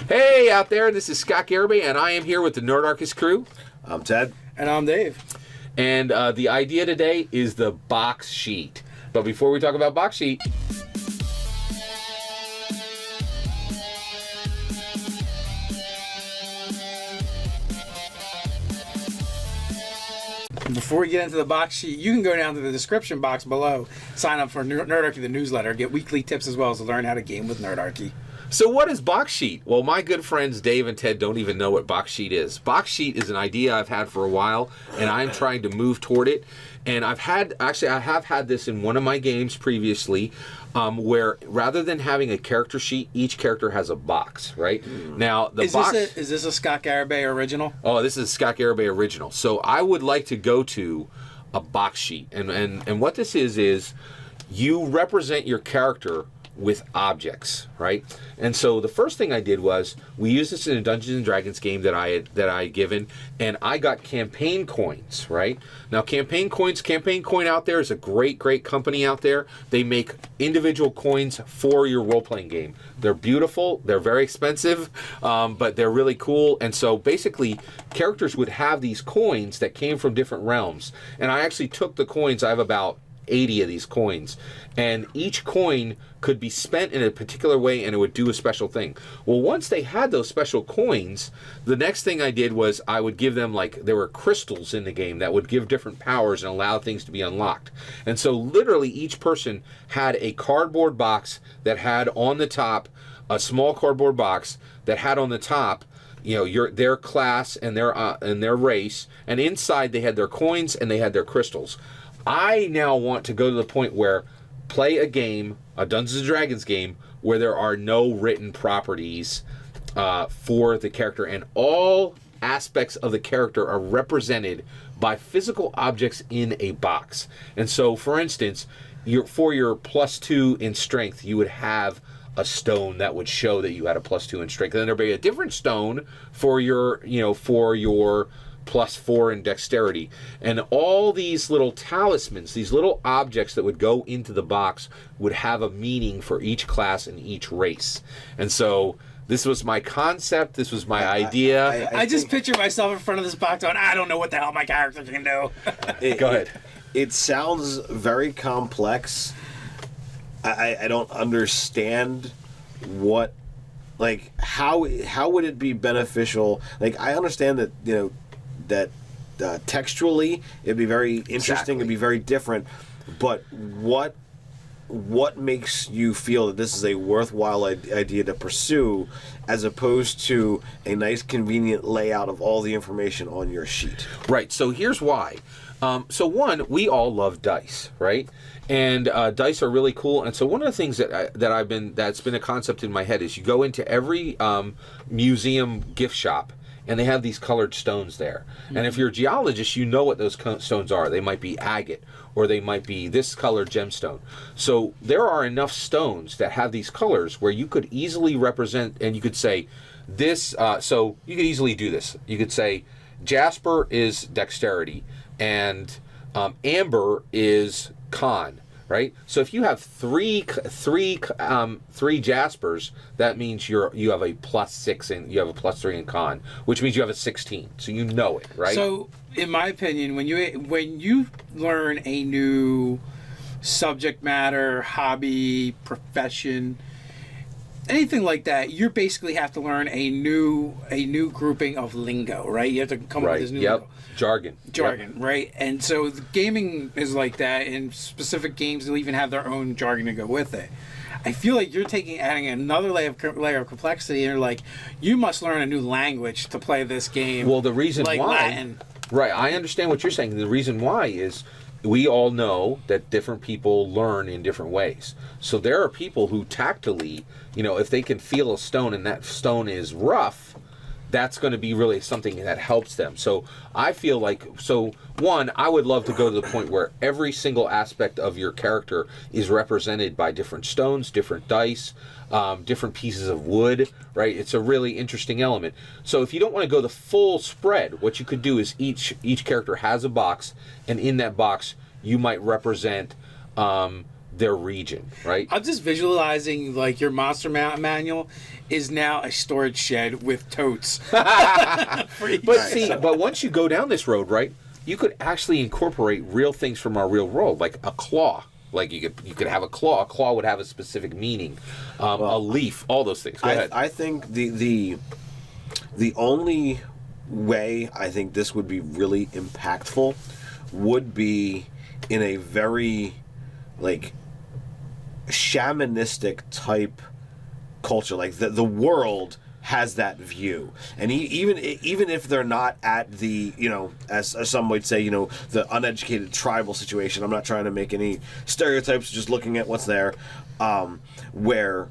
Hey out there, this is Scott Garibay, and I am here with the Nerdarchist crew. I'm Ted. And I'm Dave. And the idea today is the box sheet. But before we talk about box sheet... Before we get into the box sheet, you can go down to the description box below, sign up for Nerdarchy, the newsletter, get weekly tips as well as learn how to game with Nerdarchy. So what is box sheet? Well, my good friends Dave and Ted don't even know what box sheet is. Box sheet is an idea I've had for a while, and I'm trying to move toward it. And I have had this in one of my games previously, where rather than having a character sheet, each character has a box, right? Now, the box... Is this a Scott Garibay original? Oh, this is a Scott Garibay original. So I would like to go to a box sheet. And what this is you represent your character with objects, right? And so the first thing I did was we used this in a Dungeons and Dragons game that I had given, and I got campaign coins, right? Now Campaign Coin out there is a great company out there. They make individual coins for your role-playing game. They're beautiful, they're very expensive, but they're really cool. And so basically characters would have these coins that came from different realms. And I actually took the coins. I have about 80 of these coins, and each coin could be spent in a particular way and it would do a special thing. Well, once they had those special coins, the next thing I did was I would give them, like, there were crystals in the game that would give different powers and allow things to be unlocked. And so literally each person had a cardboard box that had on the top, a small cardboard box that had on the top, you know, their class and their race, and inside they had their coins and they had their crystals. I now want to go to the point where play a game, a Dungeons & Dragons game, where there are no written properties for the character, and all aspects of the character are represented by physical objects in a box. And so, for instance, for your +2 in strength, you would have a stone that would show that you had a +2 in strength. And then there'd be a different stone for your +4 in dexterity. And all these little talismans, these little objects that would go into the box, would have a meaning for each class and each race. And so this was my concept, this was my idea. I just picture myself in front of this box going, I don't know what the hell my character can do. Go ahead. It sounds very complex. I don't understand what, like, how would it be beneficial? Like, I understand that, you know, that textually it'd be very interesting, Exactly. it'd be very different, but what makes you feel that this is a worthwhile idea to pursue, as opposed to a nice convenient layout of all the information on your sheet? Right, so here's why. So one, we all love dice, right? And dice are really cool. And so one of the things that's been a concept in my head is you go into every museum gift shop, and they have these colored stones there. Mm-hmm. And if you're a geologist, you know what those stones are. They might be agate, or they might be this colored gemstone. So there are enough stones that have these colors where you could easily represent, and you could say this, so you could easily do this. You could say jasper is dexterity, and amber is con. Right, so if you have three jaspers, that means you have a +6 and you have a +3 in con, which means you have a 16. So you know it, right? So, in my opinion, when you learn a new subject matter, hobby, profession, anything like that, you basically have to learn a new grouping of lingo, right? You have to come up with this new lingo. Jargon, right? And so the gaming is like that, and specific games will even have their own jargon to go with it. I feel like you're adding another layer of complexity, and you're like, you must learn a new language to play this game. Well, the reason like why, Latin. Right? I understand what you're saying. The reason why is we all know that different people learn in different ways. So there are people who tactily, you know, if they can feel a stone and that stone is rough, that's going to be really something that helps them. So I feel like, one, I would love to go to the point where every single aspect of your character is represented by different stones, different dice, different pieces of wood, right? It's a really interesting element. So if you don't want to go the full spread, what you could do is each character has a box, and in that box you might represent their region, right? I'm just visualizing like your monster manual is now a storage shed with totes. But once you go down this road, right, you could actually incorporate real things from our real world, like a claw. Like you could have a claw. A claw would have a specific meaning. A leaf, all those things. Go ahead. I think the only way I think this would be really impactful would be in a very like shamanistic type culture. Like the world has that view, and even if they're not at the, you know, as some might say, you know, the uneducated tribal situation. I'm not trying to make any stereotypes, just looking at what's there, where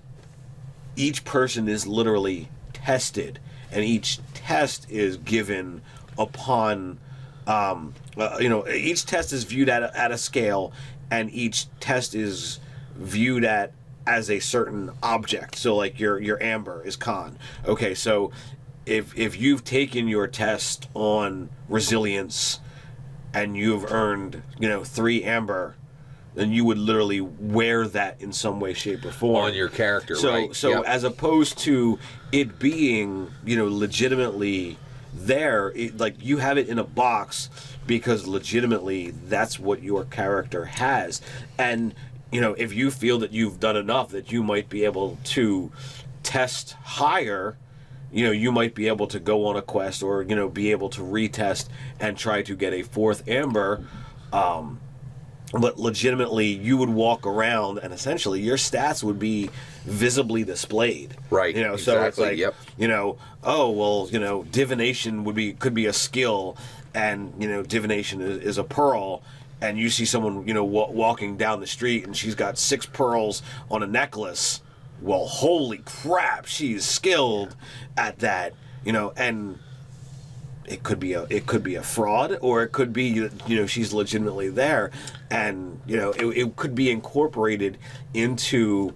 each person is literally tested, and each test is given upon, you know, each test is viewed at a scale, and each test is viewed at as a certain object. So like your amber is con. Okay, so if you've taken your test on resilience and you've earned, you know, 3 amber, then you would literally wear that in some way, shape, or form On your character, so, right? So Yep. as opposed to it being, you know, legitimately there, like you have it in a box because legitimately that's what your character has. And you know, if you feel that you've done enough that you might be able to test higher, you know, you might be able to go on a quest, or, you know, be able to retest and try to get a 4th amber. But legitimately, you would walk around and essentially your stats would be visibly displayed. Right, You know, so it's exactly, like, yep. you know, oh, well, you know, divination could be a skill, and, you know, divination is a pearl. And you see someone, you know, walking down the street and she's got 6 pearls on a necklace. Well, holy crap, she's skilled at that, you know. And it could be a fraud, or it could be, you know, she's legitimately there, and you know it could be incorporated into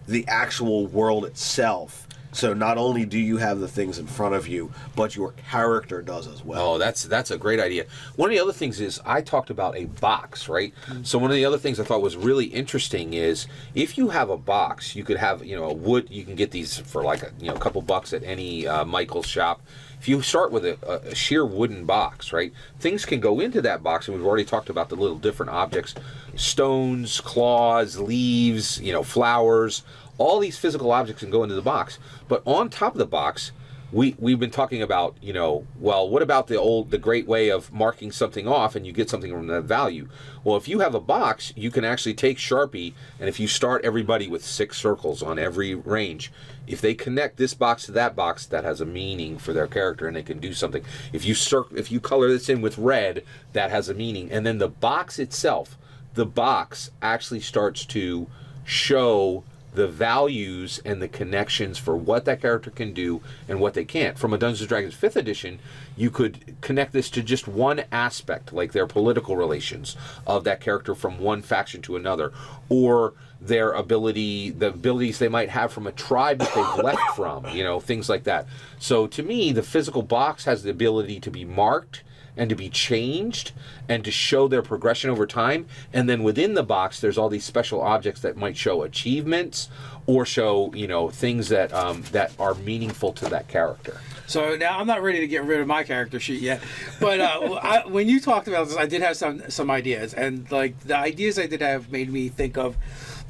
the actual world itself. So not only do you have the things in front of you, but your character does as well. Oh, that's a great idea. One of the other things is I talked about a box, right? So one of the other things I thought was really interesting is if you have a box, you could have, you know, a wood. You can get these for like a, you know, a couple bucks at any Michael's shop. If you start with a sheer wooden box, right, things can go into that box, and we've already talked about the little different objects: stones, claws, leaves, you know, flowers. All these physical objects can go into the box. But on top of the box, we've been talking about, you know, well, what about the great way of marking something off and you get something from that value? Well, if you have a box, you can actually take Sharpie, and if you start everybody with 6 circles on every range, if they connect this box to that box, that has a meaning for their character and they can do something. If you color this in with red, that has a meaning. And then the box itself, the box actually starts to show the values and the connections for what that character can do and what they can't. From a Dungeons & Dragons 5th edition, you could connect this to just one aspect, like their political relations of that character from one faction to another, or their the abilities they might have from a tribe that they've left from, you know, things like that. So to me, the physical box has the ability to be marked and to be changed and to show their progression over time. And then within the box, there's all these special objects that might show achievements or show, you know, things that that are meaningful to that character. So now I'm not ready to get rid of my character sheet yet, but when you talked about this, I did have some ideas, and like the ideas I did have made me think of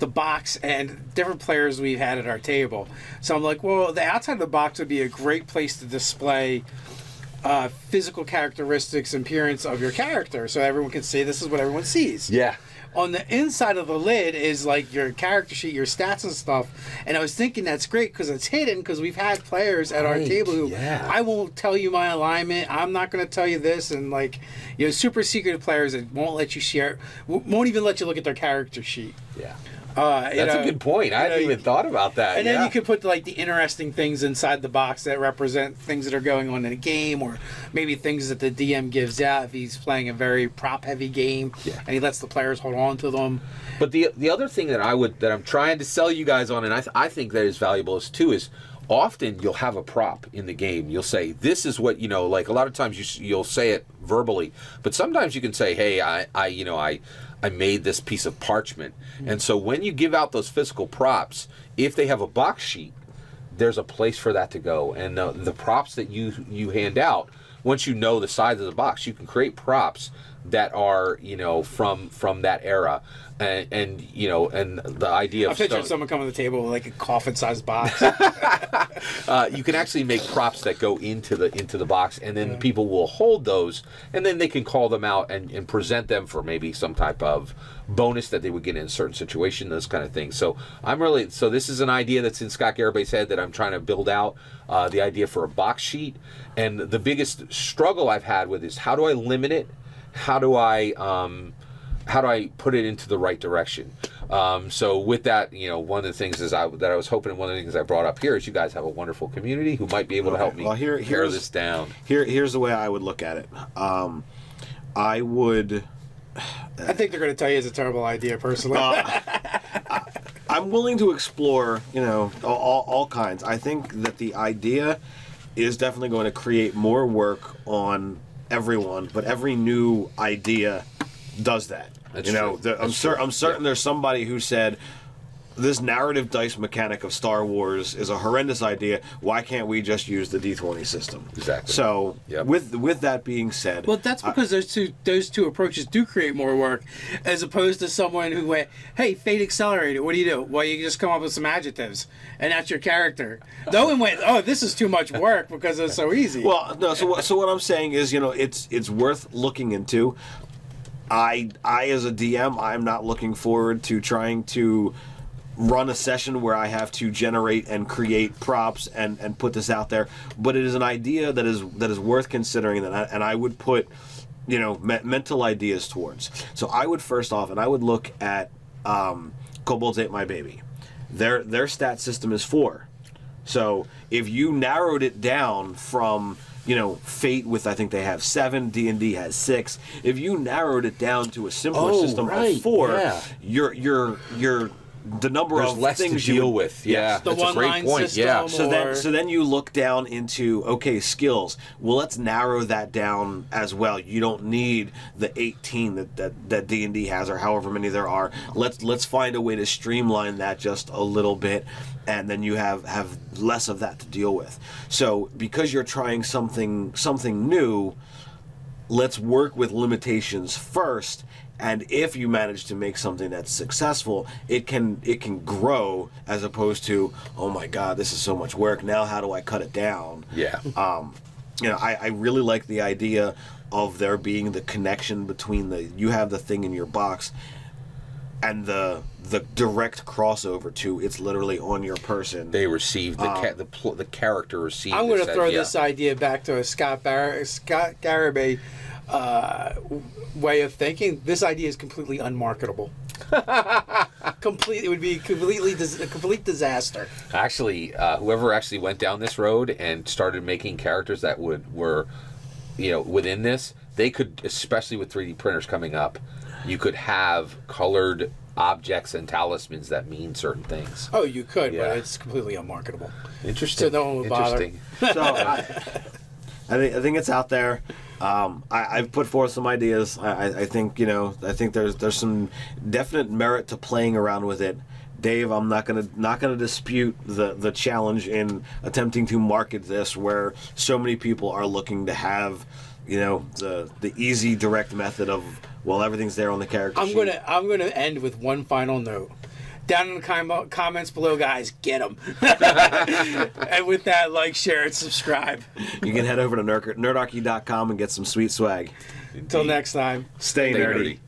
the box and different players we've had at our table. So I'm like, well, the outside of the box would be a great place to display physical characteristics and appearance of your character, so everyone can see this is what everyone sees. Yeah. On the inside of the lid is like your character sheet, your stats and stuff. And I was thinking that's great because it's hidden, because we've had players at our Right, table who, yeah. I won't tell you my alignment, I'm not going to tell you this, and like, you know, super secretive players that won't let you share, won't even let you look at their character sheet. Yeah. You That's know, a good point. I hadn't even thought about that. and yeah. then you could put like the interesting things inside the box that represent things that are going on in a game, or maybe things that the DM gives out if he's playing a very prop heavy game, Yeah. and he lets the players hold on to them. But the other thing that I'm trying to sell you guys on, and I think that is valuable is too, is often you'll have a prop in the game. You'll say, this is what, you know, like a lot of times you'll say it verbally, but sometimes you can say, hey, I made this piece of parchment. And so when you give out those physical props, if they have a box sheet, there's a place for that to go. And the props that you hand out, once you know the size of the box, you can create props that are, from that era. And the idea I of picture someone coming to the table with like a coffin-sized box. you can actually make props that go into the box, and then people will hold those, and then they can call them out and present them for maybe some type of bonus that they would get in a certain situation, those kind of things. So this is an idea that's in Scott Garabay's head that I'm trying to build out, the idea for a box sheet. And the biggest struggle I've had with is, how do I limit it? How do I put it into the right direction? So with that, one of the things that I was hoping, one of the things I brought up here is you guys have a wonderful community who might be able to help me tear this down. Here's the way I would look at it. I think they're going to tell you it's a terrible idea, personally. I'm willing to explore, all kinds. I think that the idea is definitely going to create more work on everyone, but every new idea does that. That's true. I'm certain there's somebody who said, this narrative dice mechanic of Star Wars is a horrendous idea. Why can't we just use the D20 system? Exactly. So, with that being said, well, that's because those two approaches do create more work, as opposed to someone who went, "Hey, Fate Accelerated, what do you do?" Well, you just come up with some adjectives, and that's your character. No one went, "Oh, this is too much work," because it's so easy. Well, no. So what I'm saying is, it's worth looking into. I as a DM, I'm not looking forward to trying to run a session where I have to generate and create props and put this out there, but it is an idea that is worth considering, and I would put mental ideas towards. So I would first off, and I would look at Kobolds Ate My Baby. Their stat system is 4. So if you narrowed it down from Fate with, I think they have 7, D&D has 6. If you narrowed it down to a simpler system of 4, you're the number There's of less things to deal with. Yeah, The that's a great one-line point. Yeah. system. So then you look down into, okay, skills. Well, let's narrow that down as well. You don't need the 18 that D&D has, or however many there are. Let's find a way to streamline that just a little bit, and then you have less of that to deal with. So because you're trying something new, let's work with limitations first. And if you manage to make something that's successful, it can grow, as opposed to, oh my God, this is so much work. Now how do I cut it down? Yeah. I really like the idea of there being the connection between you have the thing in your box and the direct crossover to it's literally on your person. They receive the character receives. I'm going to throw this idea back to a Scott Garabay way of thinking. This idea is completely unmarketable. It would be a complete disaster. Actually, whoever actually went down this road and started making characters that were within this, they could, especially with 3D printers coming up, you could have colored objects and talismans that mean certain things. Oh, you could, but it's completely unmarketable. Interesting. So no one would bother. Interesting. So I think it's out there. I've put forth some ideas. I think there's some definite merit to playing around with it. Dave, I'm not gonna dispute the challenge in attempting to market this, where so many people are looking to have the easy, direct method of, well, everything's there on the character sheet. I'm gonna end with one final note. Down in the comments below, guys, get them. And with that, like, share, and subscribe. You can head over to nerdarchy.com and get some sweet swag. Until next time. Stay nerdy.